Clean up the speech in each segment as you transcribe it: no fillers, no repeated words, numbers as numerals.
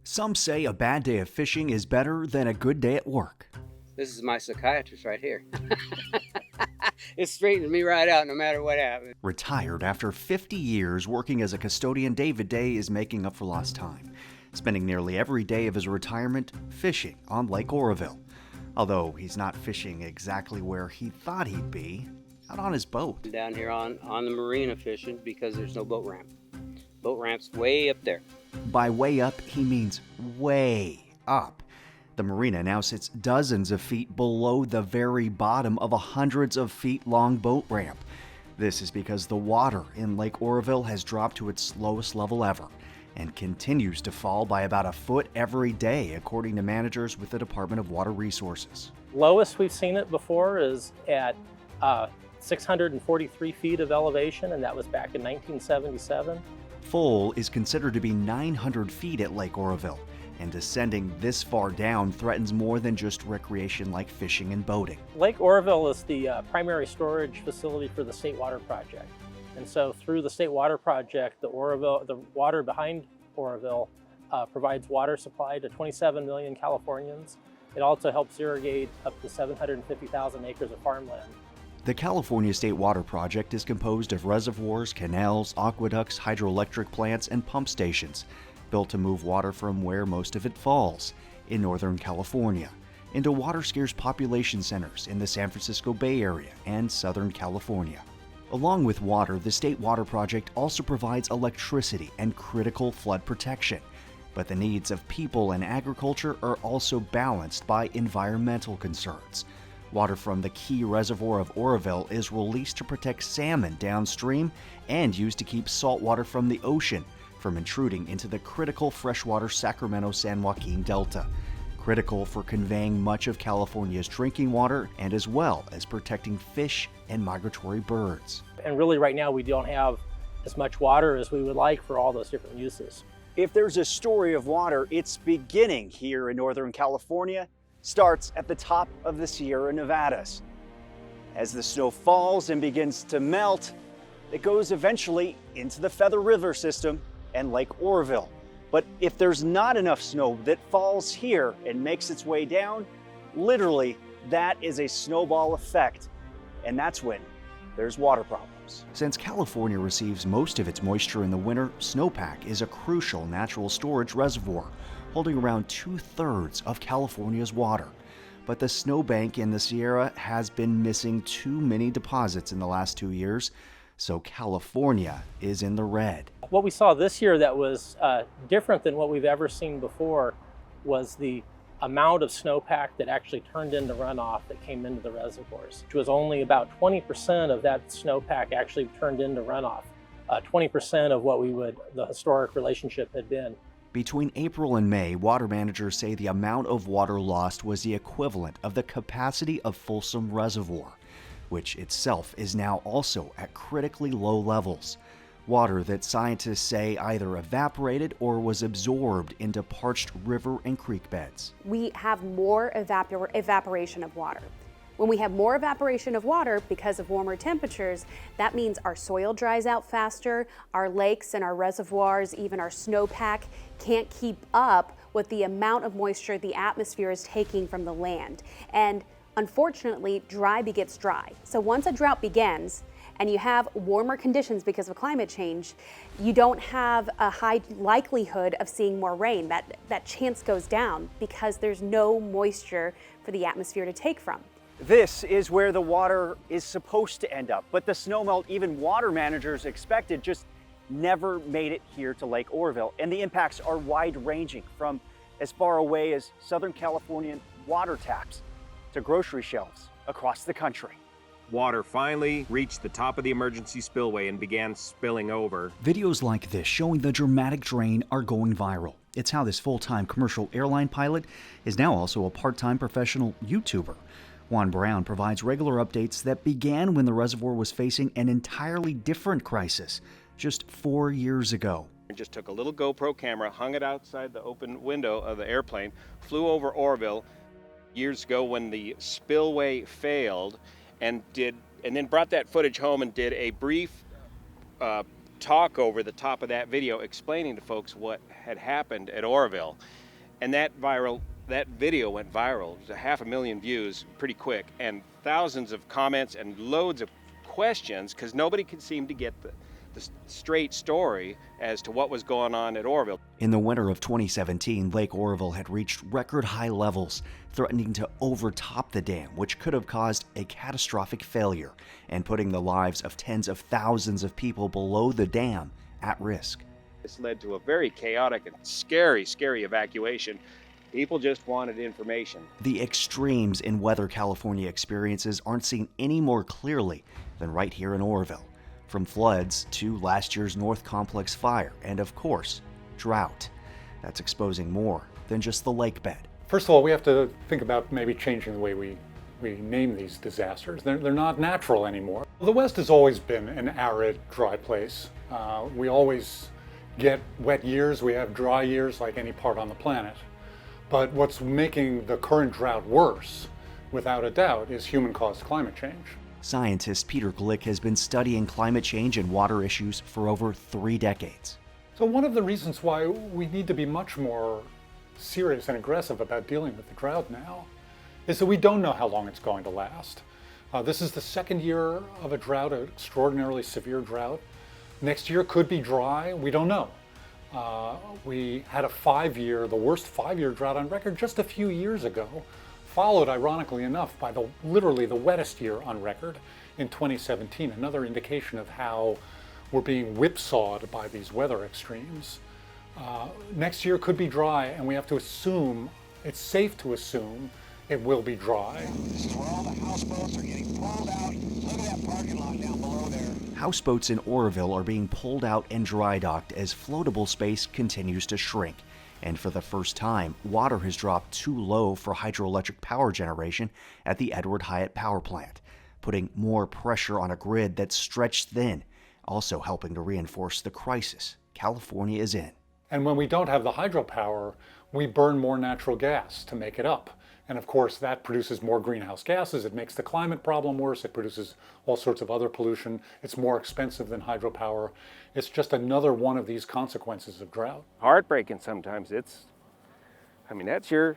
Some say a bad day of fishing is better than a good day at work. This is my psychiatrist right here. It straightens me right out no matter what happens. Retired after 50 years working as a custodian, David Day is making up for lost time, spending nearly every day of his retirement fishing on Lake Oroville. Although he's not fishing exactly where he thought he'd be, out on his boat. Down here on the marina fishing because there's no boat ramp. Boat ramp's way up there. By way up, he means way up. The marina now sits dozens of feet below the very bottom of a hundreds of feet long boat ramp. This is because the water in Lake Oroville has dropped to its lowest level ever and continues to fall by about a foot every day, according to managers with the Department of Water Resources. Lowest we've seen it before is at 643 feet of elevation, and that was back in 1977. Full is considered to be 900 feet at Lake Oroville, and descending this far down threatens more than just recreation like fishing and boating. Lake Oroville is the primary storage facility for the State Water Project. And so through the State Water Project, the water behind Oroville provides water supply to 27 million Californians. It also helps irrigate up to 750,000 acres of farmland. The California State Water Project is composed of reservoirs, canals, aqueducts, hydroelectric plants, and pump stations, built to move water from where most of it falls, in Northern California, into water-scarce population centers in the San Francisco Bay Area and Southern California. Along with water, the State Water Project also provides electricity and critical flood protection. But the needs of people and agriculture are also balanced by environmental concerns. Water from the key reservoir of Oroville is released to protect salmon downstream and used to keep salt water from the ocean from intruding into the critical freshwater Sacramento-San Joaquin Delta, critical for conveying much of California's drinking water and as well as protecting fish and migratory birds. And really right now we don't have as much water as we would like for all those different uses. If there's a story of water, its beginning here in Northern California starts at the top of the Sierra Nevadas. As the snow falls and begins to melt, it goes eventually into the Feather River system and Lake Oroville. But if there's not enough snow that falls here and makes its way down, literally that is a snowball effect. And that's when there's water problems. Since California receives most of its moisture in the winter, snowpack is a crucial natural storage reservoir, holding around 2/3 of California's water. But the snowbank in the Sierra has been missing too many deposits in the last 2 years, so California is in the red. What we saw this year that was different than what we've ever seen before was the amount of snowpack that actually turned into runoff that came into the reservoirs, which was only about 20% of that snowpack actually turned into runoff. 20% of what the historic relationship had been. Between April and May, water managers say the amount of water lost was the equivalent of the capacity of Folsom Reservoir, which itself is now also at critically low levels. Water that scientists say either evaporated or was absorbed into parched river and creek beds. We have more evaporation of water. When we have more evaporation of water because of warmer temperatures, that means our soil dries out faster, our lakes and our reservoirs, even our snowpack, can't keep up with the amount of moisture the atmosphere is taking from the land. And unfortunately, dry begets dry. So once a drought begins, and you have warmer conditions because of climate change, you don't have a high likelihood of seeing more rain. That chance goes down because there's no moisture for the atmosphere to take from. This is where the water is supposed to end up, but the snowmelt even water managers expected just never made it here to Lake Oroville. And the impacts are wide-ranging, from as far away as Southern Californian water taps to grocery shelves across the country. Water finally reached the top of the emergency spillway and began spilling over. Videos like this showing the dramatic drain are going viral. It's how this full-time commercial airline pilot is now also a part-time professional YouTuber. Juan Brown provides regular updates that began when the reservoir was facing an entirely different crisis just 4 years ago. I just took a little GoPro camera, hung it outside the open window of the airplane, flew over Oroville years ago when the spillway failed, and then brought that footage home and did a brief talk over the top of that video explaining to folks what had happened at Oroville. And that video went viral. It was 500,000 views pretty quick, and thousands of comments and loads of questions, because nobody could seem to get the straight story as to what was going on at Oroville. In the winter of 2017, Lake Oroville had reached record high levels, threatening to overtop the dam, which could have caused a catastrophic failure and putting the lives of tens of thousands of people below the dam at risk. This led to a very chaotic and scary evacuation. People just wanted information. The extremes in weather California experiences aren't seen any more clearly than right here in Oroville. From floods to last year's North Complex fire, and of course, drought. That's exposing more than just the lake bed. First of all, we have to think about maybe changing the way we name these disasters. They're not natural anymore. The West has always been an arid, dry place. We always get wet years, we have dry years like any part on the planet. But what's making the current drought worse, without a doubt, is human-caused climate change. Scientist Peter Glick has been studying climate change and water issues for over 3 decades. So one of the reasons why we need to be much more serious and aggressive about dealing with the drought now is that we don't know how long it's going to last. This is the second year of a drought, an extraordinarily severe drought. Next year could be dry, we don't know. We had the worst 5-year drought on record just a few years ago, followed, ironically enough, by literally the wettest year on record in 2017, another indication of how we're being whipsawed by these weather extremes. Next year could be dry, and we have to assume, it's safe to assume, it will be dry. This is where all the houseboats are getting pulled out. Look at that parking lot down below there. Houseboats in Oroville are being pulled out and dry docked as floatable space continues to shrink. And for the first time, water has dropped too low for hydroelectric power generation at the Edward Hyatt power plant, putting more pressure on a grid that's stretched thin, also helping to reinforce the crisis California is in. And when we don't have the hydropower, we burn more natural gas to make it up. And of course, that produces more greenhouse gases. It makes the climate problem worse. It produces all sorts of other pollution. It's more expensive than hydropower. It's just another one of these consequences of drought. Heartbreaking sometimes. That's your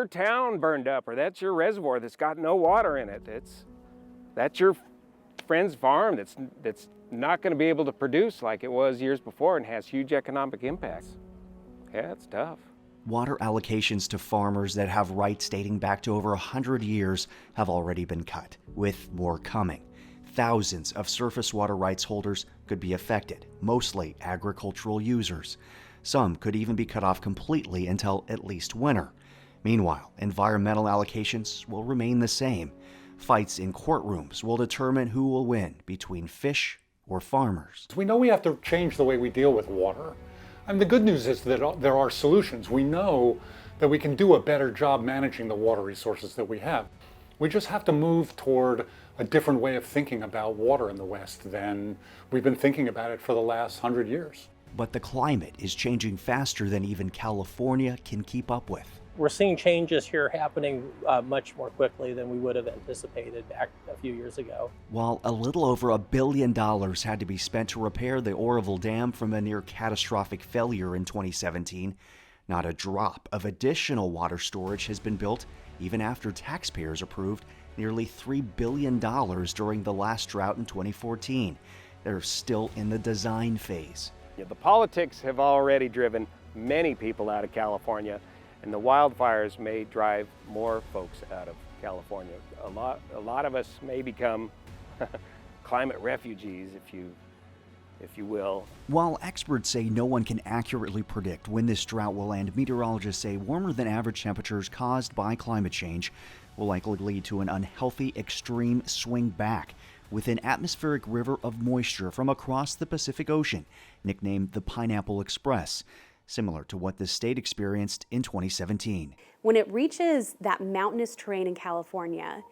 town burned up, or that's your reservoir that's got no water in it. That's your friend's farm that's not going to be able to produce like it was years before and has huge economic impacts. Yeah, it's tough. Water allocations to farmers that have rights dating back to over 100 years have already been cut, with more coming. Thousands of surface water rights holders could be affected, mostly agricultural users. Some could even be cut off completely until at least winter. Meanwhile, environmental allocations will remain the same. Fights in courtrooms will determine who will win between fish or farmers. We know we have to change the way we deal with water. And the good news is that there are solutions. We know that we can do a better job managing the water resources that we have. We just have to move toward a different way of thinking about water in the West than we've been thinking about it for the last 100 years. But the climate is changing faster than even California can keep up with. We're seeing changes here happening much more quickly than we would have anticipated back a few years ago. While a little over $1 billion had to be spent to repair the Oroville Dam from a near catastrophic failure in 2017, not a drop of additional water storage has been built, even after taxpayers approved nearly $3 billion during the last drought in 2014. They're still in the design phase. Yeah, the politics have already driven many people out of California, and the wildfires may drive more folks out of California. A lot of us may become climate refugees, if you will. While experts say no one can accurately predict when this drought will end, meteorologists say warmer than average temperatures caused by climate change will likely lead to an unhealthy extreme swing back with an atmospheric river of moisture from across the Pacific Ocean, nicknamed the Pineapple Express, similar to what the state experienced in 2017. When it reaches that mountainous terrain in California,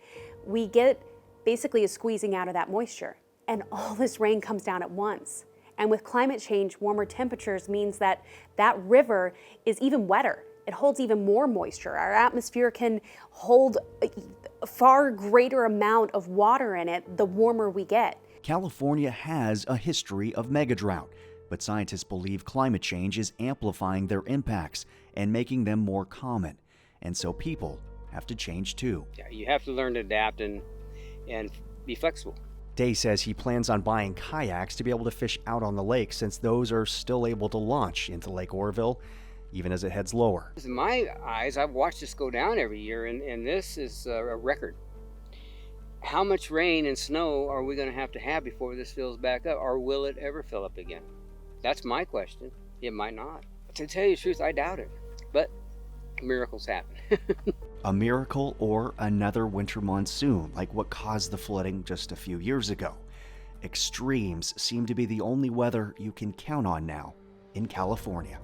we get basically a squeezing out of that moisture, and all this rain comes down at once. And with climate change, warmer temperatures means that that river is even wetter. It holds even more moisture. Our atmosphere can hold a far greater amount of water in it the warmer we get. California has a history of megadrought, but scientists believe climate change is amplifying their impacts and making them more common. And so people have to change too. Yeah, you have to learn to adapt and be flexible. Day says he plans on buying kayaks to be able to fish out on the lake, since those are still able to launch into Lake Oroville, even as it heads lower. In my eyes, I've watched this go down every year, and this is a record. How much rain and snow are we going to have before this fills back up, or will it ever fill up again? That's my question. It might not. To tell you the truth, I doubt it, but miracles happen. A miracle or another winter monsoon, like what caused the flooding just a few years ago. Extremes seem to be the only weather you can count on now in California.